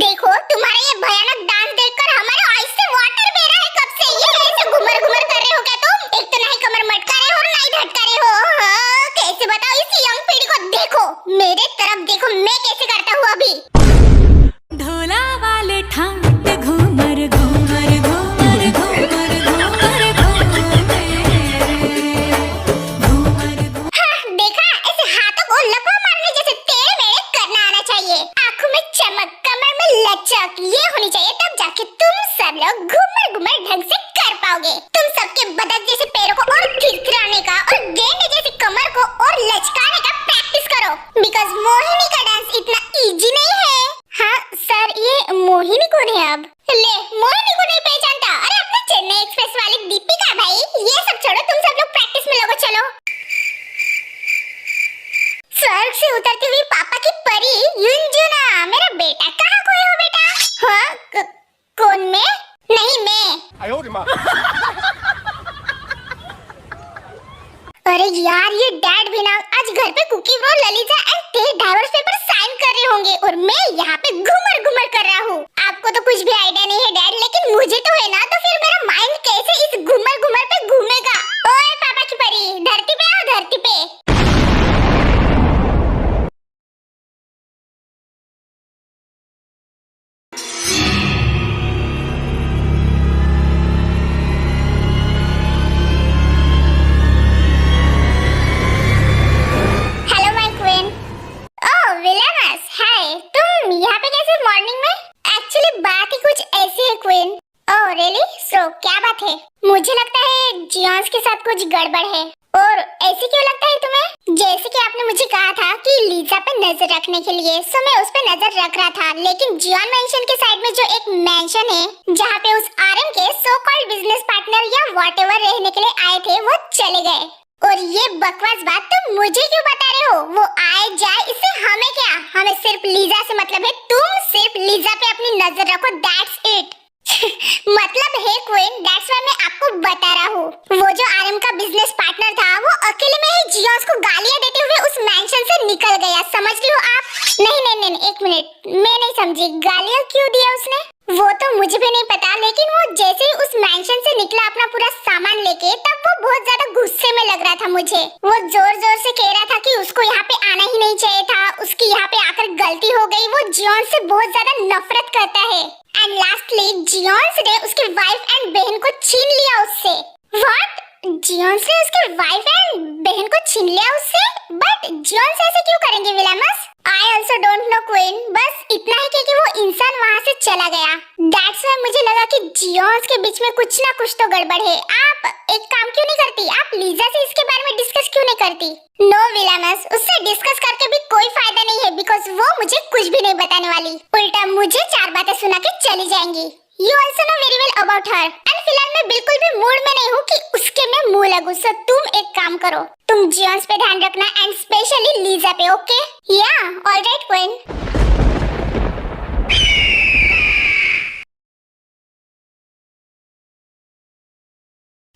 देखो तुम्हारा ये भयानक डांस देखकर हमारे आईज से वाटर बह रहा है कब से। ये ऐसे घुमर घुमर कर रहे हो क्या तुम? एक तो नहीं कमर मटका रहे हो और नहीं झटका रहे हो। हाँ, कैसे बताओ इस यंग पीढ़ी को? देखो मेरे तरफ देखो, मैं कैसे करता हूँ अभी। ढोला वाले ठाट घूमर घूमर घूमर घूमर घूमर घूमर। हाँ, देखा ऐसे हाथों को लकवा मारने जैसे टेढ़े मेढ़े करना आना चाहिए। आंखों में चमक, कमर में लचक ये होनी चाहिए, तब जाके तुम सब लोग घूमर घूमर ढंग से कर पाओगे। तुम सबके बदक जैसे पैरों को और खिड़खिड़ाने का और गेंडे जैसी कमर को और लचकाने का प्रैक्टिस करो, बिकॉज मोहिनी का डांस इतना इजी नहीं है। हाँ सर, ये मोहिनी कौन है? अब ले, मोहिनी को नहीं पहचानता? अरे अपने चेन्नई एक्सप्रेस वाली दीपिका भाई। ये सब छोड़ो, तुम सब लोग प्रैक्टिस में लगो। चलो। स्वर्ग से उतरती हुई पापा की परी युंजुना, मेरा बेटा कहाँ खोए हो बेटा? हाँ, कौन मैं? नहीं मैं। अरे यार, ये डैड भी ना आज घर पे Kookie bro, Lalita and Ted divorce paper sign कर रहे होंगे और मैं यहाँ पे घूमर घूमर कर रहा हूँ। आपको तो कुछ भी आइडिया नहीं है डैड, लेकिन मुझे तो है ना। तो फिर मेरा माइंड कैसे इस घूमर घूमर पे घूमेगा? ओए पापा की परी, धरती पे आओ, धरती पे। क्या बात है? मुझे लगता है जियांस के साथ कुछ गड़बड़ है। और ऐसे क्यों लगता है तुम्हें? जैसे कि आपने मुझे कहा था कि लीजा पे नजर रखने के लिए, सो मैं उस पे नजर रख रहा था। लेकिन जियान मेंशन के साइड में जो एक मेंशन है जहाँ पे उस आरएम के सो कॉल्ड बिजनेस पार्टनर या व्हाटएवर रहने के लिए आए थे, वो चले गए। और ये बकवास बात तुम मुझे क्यों बता रहे हो? वो आए जाए, इससे हमें क्या? हमें सिर्फ लीजा से मतलब है। तुम सिर्फ लीजा पे अपनी नजर रखो, दैट्स इट। मतलब है क्वीन, दैट्स व्हाई मैं आपको बता रहा हूँ। वो जो आरएम का बिजनेस पार्टनर था, वो अकेले में ही जियांस को गालियां देते हुए उस मेंशन से निकल गया। समझ रही हो आप? नहीं, एक मिनट, मैं नहीं समझी। गालियां क्यों दिया उसने? वो तो मुझे भी नहीं पता, लेकिन वो जैसे ही उस मेंशन से निकला अपना पूरा सामान लेके, तब वो बहुत ज्यादा गुस्से में लग रहा था मुझे। वो जोर जोर से कह रहा था कि उसको यहाँ पे आना ही नहीं चाहिए था, उसकी यहाँ पे आकर गलती हो गई। वो जियांस से बहुत ज्यादा नफरत करता है। एंड लास्टली जियांस ने उसकी वाइफ एंड बहन को छीन लिया उससे। व्हाट? जियांस ने उसकी वाइफ एंड बहन को छीन लिया उससे? बट जियांस ऐसे क्यों करेंगे विलामस? I also don't know queen, बस इतना ही कि वो इंसान वहाँ से चला गया। That's why मुझे लगा कि जियांस के बीच में कुछ ना कुछ तो गड़बड़ है। आप एक काम क्यों नहीं करती? आप लीजा से इसके बारे में डिस्कस क्यों नहीं करती? नो विलामस, उससे डिस्कस करके भी कोई फायदा नहीं है, बिकॉज वो मुझे कुछ भी नहीं बताने वाली। उल्टा मुझे 4 बातें सुना के चली जाएंगी। You also know very well about her. And फिलहाल मैं बिल्कुल भी मूड में नहीं हूँ कि उसके मैं मुंह लगूं। सो तुम एक काम करो, तुम जियांस पे ध्यान रखना एंड स्पेशली लीजा पे, ओके? या ऑलराइट क्वीन।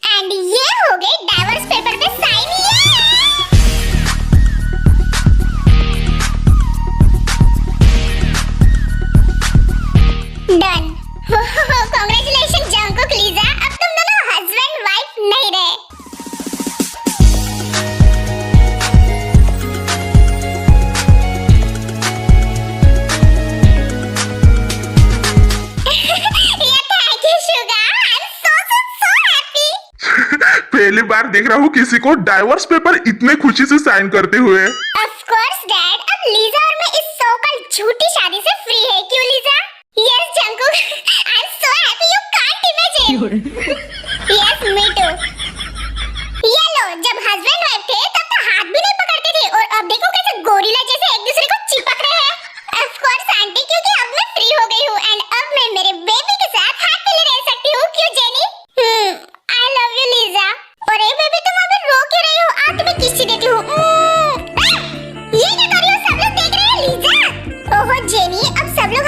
एंड ये हो गए डाइवोर्स पेपर पे sign. Done. Congratulation Jungkook, Lisa, अब तुम दोनों हस्बैंड वाइफ नहीं रहे। Thank you sugar, I am so happy. पहली बार देख रहा हूँ किसी को डाइवोर्स पेपर इतने खुशी से साइन करते हुए। ऑफ कोर्स डैड, अब लीजा और मैं इस सो कॉल्ड झूठी शादी से फ्री है। क्यों Lisa? Yes, Jungkook, I'm so happy you can't imagine. Yes, me too. ये लो, जब हस्बैंड वाइफ थे तब तो हाथ भी नहीं पकड़ते थे, और अब देखो कैसे गोरिल्ला जैसे एक दूसरे को चिपक रहे हैं। Of course आंटी, क्योंकि अब मैं फ्री हो गई हूँ एंड अब मैं मेरे बेबी के साथ हैप्पीली रह सकती हूँ। क्यों jenny? I love you Lisa. और ए बेबी, तुम अभी रो क्यों रही हो? आ तुम्हें किस्सी देती हूँ। ये क्या कर रही हो? सब लोग देख रहे हैं लीजा। ओहो जेनी, अब सब लोग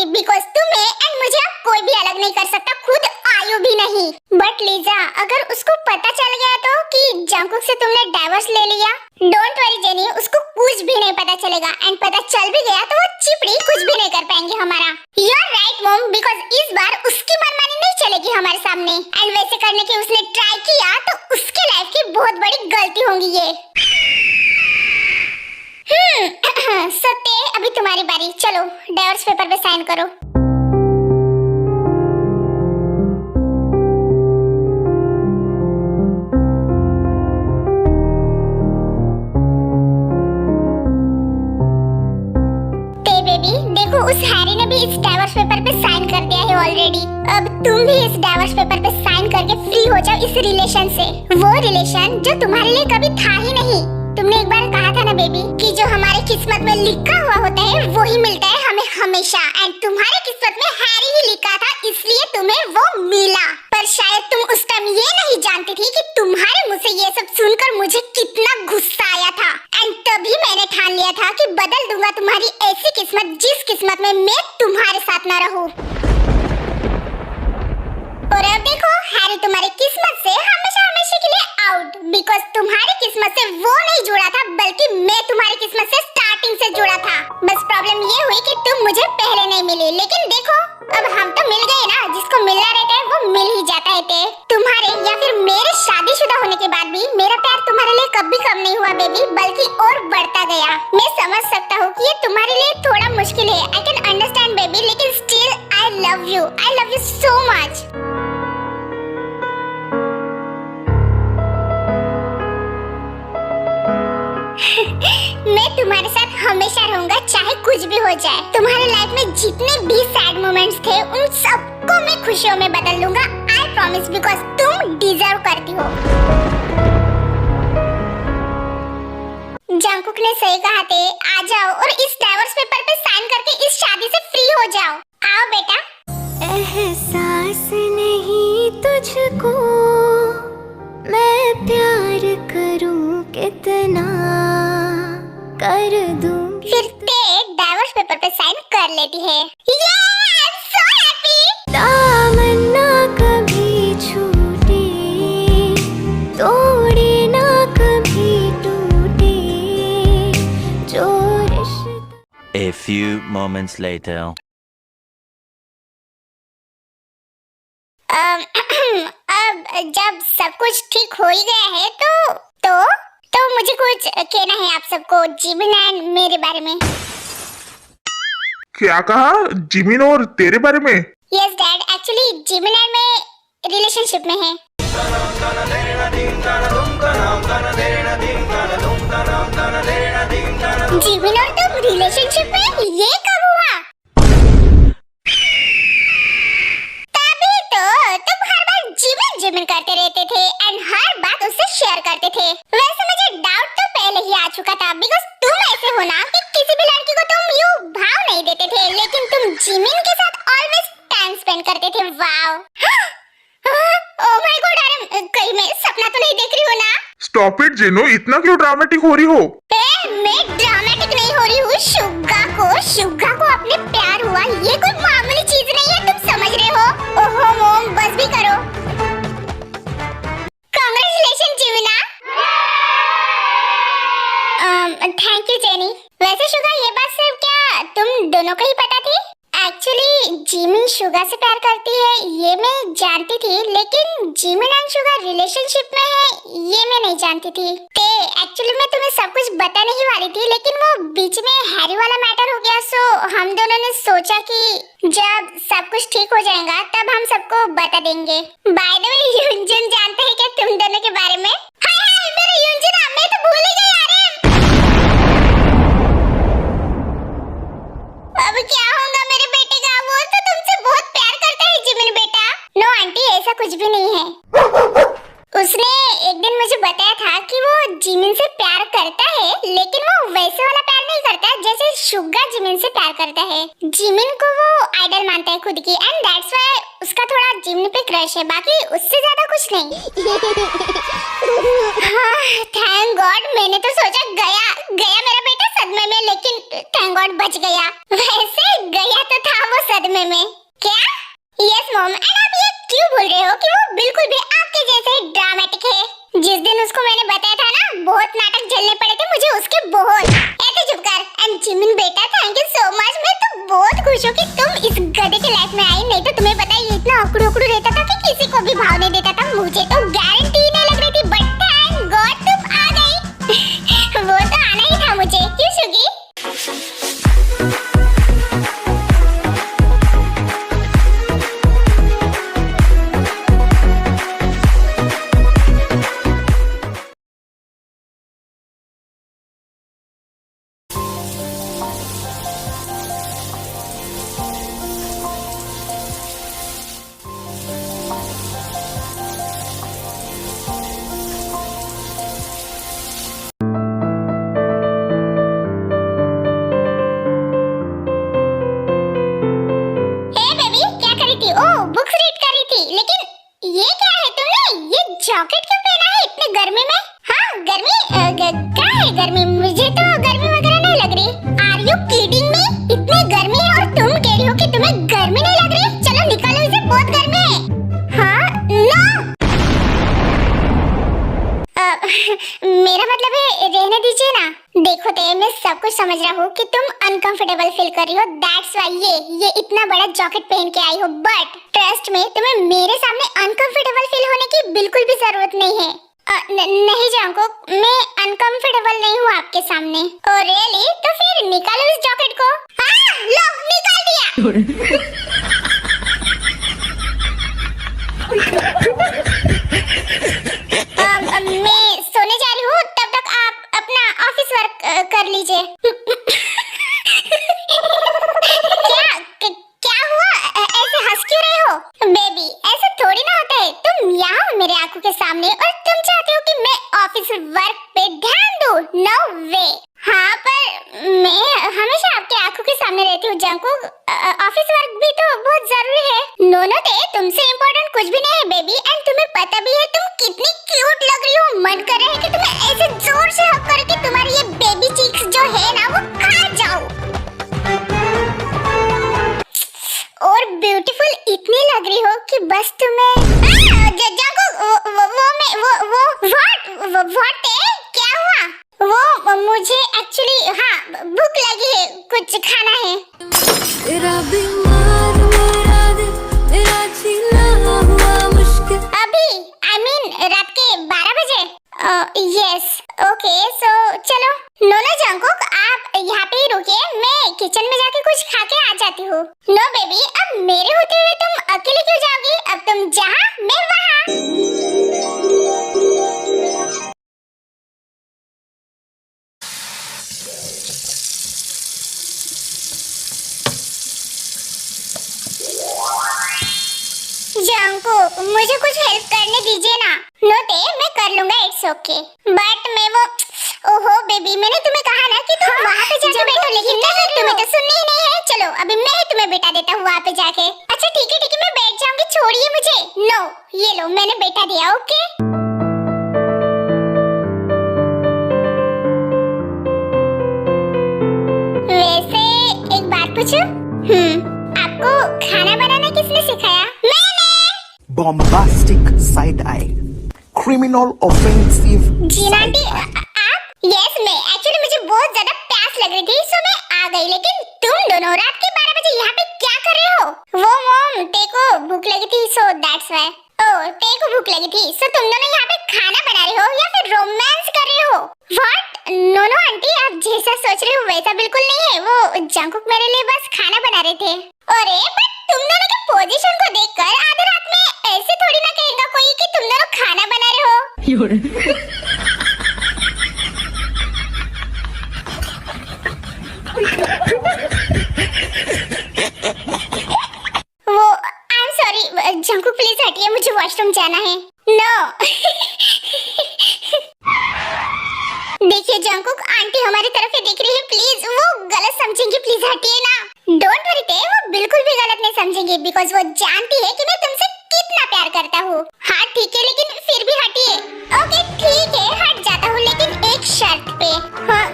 होगी बिकॉज तुम्हें एंड मुझे अब कोई भी अलग नहीं कर सकता, खुद आयु भी नहीं। बट लीजा, अगर उसको पता चल गया तो कि जंकुक से तुमने डाइवोर्स ले लिया, डोंट वरी जेनी, उसको कुछ भी नहीं पता चलेगा एंड पता चल भी गया तो वो चिपड़ी कुछ भी नहीं कर पाएंगे हमारा। You are right mom, because इस बार उसकी मनमानी नहीं चलेगी हमारे सामने एंड वैसे करने की उसने ट्राई किया तो उसके लाइफ की बहुत बड़ी गलती होगी ये। सत्य, अभी तुम्हारी बारी, चलो डाइवोर्स पेपर पे साइन करो। बेबी देखो, उस हैरी ने भी इस डाइवोर्स पेपर पे साइन कर दिया है ऑलरेडी। अब तुम भी इस डाइवोर्स पेपर पे साइन करके फ्री हो जाओ इस रिलेशन से, वो रिलेशन जो तुम्हारे लिए कभी था ही नहीं। तुमने एक बार कहा था ना बेबी कि जो हमारे किस्मत में लिखा हुआ होता है वो ही मिलता है हमें हमेशा, एंड तुम्हारे किस्मत में हैरी ही लिखा था इसलिए तुम्हें वो मिला। पर शायद तुम उस टाइम ये नहीं जानती थी कि तुम्हारे मुंह से ये सब सुनकर मुझे कितना गुस्सा आया था, एंड तभी मैंने ठान लिया था कि बदल दूंगा तुम्हारी ऐसी किस्मत जिस किस्मत में मैं तुम्हारे साथ न रहूं। और अब देखो, हैरी तुम्हारी किस्मत से हमेशा हमेशा के लिए आउट, बिकॉज तुम्हारी किस्मत से वो नहीं जुड़ा था बल्कि मैं तुम्हारी किस्मत से स्टार्टिंग से जुड़ा था। बस प्रॉब्लम ये हुई कि तुम मुझे पहले नहीं मिली, लेकिन देखो अब हम तो मिल गए ना, जिसको मिलना रहता है वो मिल ही जाता है। तुम्हारे या फिर मेरे शादीशुदा होने के बाद भी मेरा प्यार तुम्हारे लिए कभी कम नहीं हुआ बेबी, बल्कि और बढ़ता गया। मैं समझ सकता हूँ कि ये तुम्हारे लिए थोड़ा मुश्किल है, आई कैन अंडरस्टैंड बेबी, लेकिन still I love you so much. मैं तुम्हारे साथ हमेशा रहूंगा चाहे कुछ भी हो जाए। तुम्हारे लाइफ में जितने भी सैड मोमेंट्स थे उन सबको मैं खुशियों में बदल लूंगा, आई प्रॉमिस, बिकॉज तुम डिजर्व करती हो। जंकुक ने सही कहा थे, आ जाओ और इस डाइवोर्स पेपर पे साइन करके इस शादी से फ्री हो जाओ। आओ बेटा। एहसास नहीं तुझको मैं प्यार करूं कितना कर दूं, फिर डाइवोर्स पेपर पे साइन कर लेती है। ये आई एम सो हैप्पी। तमन्ना कभी छूटे तोड़े ना कभी टूटे जो रिश्ता। A few moments later. अब जब सब कुछ ठीक हो ही गया है तो मुझे कुछ कहना है आप सबको जिमिन एंड मेरे बारे में। क्या कहा? जिमिन और तेरे बारे में? Yes dad, actually Jimin and मैं रिलेशनशिप में है। जिमिन और तुम रिलेशनशिप में? ये कब हुआ? तभी तो तुम हर बार जिमिन करते रहते थे एंड हर बात उससे शेयर करते थे। वैसे मुझे डाउट तो पहले ही आ चुका था, बिकॉज तुम ऐसे हो ना कि किसी भी लड़की को तुम यूं भाव नहीं देते थे, लेकिन तुम जिमिन के साथ ऑलवेज टाइम स्पेंड करते थे। वाओ, ओह माय गॉड, अरे कहीं मैं सपना तो नहीं देख रही हूँ ना? स्टॉप इट जेनो, इतना क्यों ड्रामेटिक हो रही हो? मैं ड्रामेटिक नहीं हो रही हूँ। शुगा को अपने प्यार हुआ, ये कोई मामूली चीज नहीं है, तुम समझ रहे हो? ओहो मोम, बस भी करो। कांग्रेचुलेशन जिमिना। Thank you Jennie. वैसे शुगा, ये बात सिर्फ क्या तुम दोनों को ही पता थी? एक्चुअली जिमिन शुगा से प्यार करती है ये मैं जानती थी, लेकिन जिमिन एंड शुगा रिलेशनशिप में है ये मैं नहीं जानती थी। एक्चुअली मैं तुम्हें सब कुछ बताने ही वाली थी, लेकिन वो बीच में हैरी वाला मैटर हो गया, सो हम दोनों ने सोचा कि जब सब कुछ ठीक हो जाएगा तब हम सबको बता देंगे। बाय द वे, युनजुन जानते हैं क्या तुम दोनों के बारे में? हाय हाय, मेरे युनजुन, मैं तो भूल ही गई। अरे अब क्या होगा मेरे बेटे का? वो तो तुमसे बहुत प्यार करता है जिमिन बेटा। नो आंटी, ऐसा कुछ भी नहीं है। उसने एक दिन मुझे बताया था कि वो जिमिन से प्यार करता है, लेकिन वो वैसे वाला प्यार नहीं करता जैसे शुगा जिमिन से प्यार करता है। जिमिन को वो आइडल मॉडल मानता है खुद की, एंड दैट्स व्हाई उसका थोड़ा जिम पे क्रश है, बाकी उससे ज्यादा कुछ नहीं। हाँ, थैंक गॉड, मैंने तो सोचा गया मेरा बेटा सदमे में, लेकिन थैंक गॉड बच गया। वैसे गया तो था वो सदमे में। क्या? यस मॉम, एंड आप ये क्यों बोल रहे हो कि वो बिल्कुल भी आपके जैसे ड्रामेटिक है? जिस दिन उसको मैंने बताया था ना, बहुत नाटक झेलने पड़े थे मुझे उसके, बहुत। ऐसे चुप कर। एंड जिमिन बेटा, थैंक यू सो मच। मैं तो बहुत खुश हूँ कि तुम इस गधे के लाइफ में आई, नहीं तो तुम्हें पता है ये इतना अकड़ू रहता था कि किसी को भी भाव नहीं देता था। मुझे तो गारंटी नहीं लग रही थी, बट थैंक गॉड तुम आ गई। वो तो आना ही था मुझे, क्यों शुगी? जैकेट क्यों पहना है इतने गर्मी में? हाँ गर्मी क्या है गर्मी? मुझे तो गर्मी वगैरह नहीं लग रही। Are you kidding me? इतनी गर्मी है और तुम कह रही हो कि तुम्हें गर्मी नहीं लग रही? चलो निकालो इसे, बहुत गर्मी है। हाँ नो मेरा मतलब है रहने दीजिए ना। देखो ते मैं सब कुछ समझ रहा हूँ कि तुम अनकंफर्टेबल फील कर रही हो, दैट्स व्हाई ये इतना बड़ा जैकेट पहन के आई हो, बट ट्रस्ट में तुम्हें मेरे सामने अनकंफर्टेबल फील होने की बिल्कुल भी जरूरत नहीं है। नहीं जांको, मैं अनकंफर्टेबल नहीं हूँ आपके सामने। और रियली? तो फिर निकालो इस जैकेट को। हाँ लो निकाल दिया। मैं सोने जा रही हूँ, तब तक आप अपना ऑफिस वर्क कर लीजिए। क्या हुआ? ऐसे हंस क्यों रहे हो? बेबी ऐसे थोड़ी ना होता है, तुम यहाँ हो मेरे आंखों के सामने और तुम चाहते हो कि मैं ऑफिस वर्क पे ध्यान दूं? नो वे। हाँ पर मैं हमेशा आपके आंखों के सामने रहती हूँ जंकुक, ऑफिस वर्क भी तो बहुत जरूरी है। नो ते तुमसे इम्पोर्टेंट कुछ भी नहीं है बेबी, एंड तुम्हें पता भी है तुम कितनी क्यूट लग रही हो। मन कर रहा है कि तुम्हें ऐसे जोर से हग करके तुम्हारी ये बेबी चीक्स जो है ना वो खा जाऊं। और ब्यूटीफुल इतनी लग रही हो कि बस तुम्हें क्या हुआ? वो मुझे एक्चुअली हाँ भूख लगी है, कुछ खाना है। तेरा बीमार मेरा दिल, मेरा जीना हुआ मुश्किल। अभी I mean रात के 12 बजे? यस ओके सो चलो। नो जंकुक आप यहाँ पे ही रुकिए, मैं किचन में जाके कुछ खा के आ जाती हूँ। नो बेबी, अब मेरे होते हुए तुम अकेले क्यों जाओगी? अब तुम जहाँ मैं वहाँ। जंकुक मुझे कुछ हेल्प करने दीजिए ना। नोटे मैं कर लूँगा, इट्स ओके, बट मैं वो ओहो बेबी मैंने तुम्हें कहा ना कि तुम वहाँ पे जाके बैठो, लेकिन नहीं तुम्हें तो सुननी ही नहीं है। चलो अभी मैं ही तुम्हें बैठा देता हूँ वहाँ पे जाके। अच्छा ठीक है मैं बैठ जाऊंगी, छोड़िए मुझे। नो ये लो मैंने बैठा दिया, ओके। वैसे एक बात पूछूं? आपको खाना बनाना किसने सिखाया? Bombastic side eye, criminal offensive. जीना आंटी आप? यस मैं एक्चुअली मुझे बहुत ज्यादा प्यास लग रही थी सो मैं आ गई, लेकिन तुम दोनों रात के 12 बजे यहाँ पे क्या कर रहे हो? वो मॉम तेको भूख लगी थी सो दैट्स व्हाई। ओह तेको भूख लगी थी सो तुम दोनों यहाँ पे खाना बना रहे हो या फिर रोमांस कर रहे हो? व्हाट? नो आंटी आप जैसा सोच रहे हो वैसा बिल्कुल नहीं है, वो जंकुक मेरे लिए बस खाना बना रहे थे। अरे बट तुम दोनों की पोजीशन को देखकर आधी रात में ऐसे थोड़ी ना कहेगा कोई कि तुम दोनों खाना बना रहे हो। वो I am sorry Jungkook please हटिए, मुझे वॉशरूम जाना है। नो देखिए जंकुक आंटी हमारी तरफ ही देख रही है, प्लीज वो गलत समझेंगी, प्लीज हटिए ना। डोंट वरी ते वो बिल्कुल भी गलत नहीं नहीं समझेंगी बिकॉज वो जानती है कि मैं तुमसे कितना प्यार करता हूँ। हाँ ठीक है, लेकिन फिर भी हटिए। ओके ठीक है, हट जाता हूँ, लेकिन एक शर्त पे। हाँ,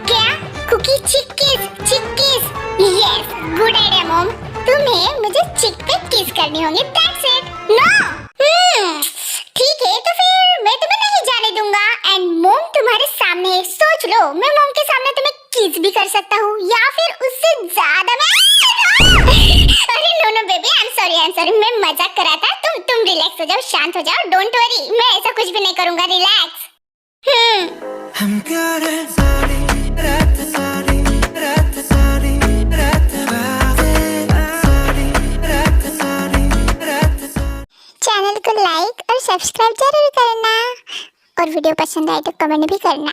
क्या? कुकी चिक्कीज, चिक्कीज। Yes, good idea mom. तुम्हें मुझे चिक पे किस करनी होगी, दैट्स इट। नो, ठीक है, तो फिर मैं तुम्हें नहीं जाने दूंगा। एंड मॉम तुम्हारे सामने है, सोच लो, मैं मॉम के सामने तुम्हें किस भी कर सकता हूँ या फिर उससे ज्यादा मैं अरे no baby, I am sorry, मैं मजाक कर रहा था। तुम रिलैक्स हो जाओ, शांत हो जाओ, डोंट वरी, मैं ऐसा कुछ भी नहीं करूंगा, रिलैक्स। चैनल को लाइक और सब्सक्राइब जरूर करना और वीडियो पसंद आए तो कमेंट भी करना।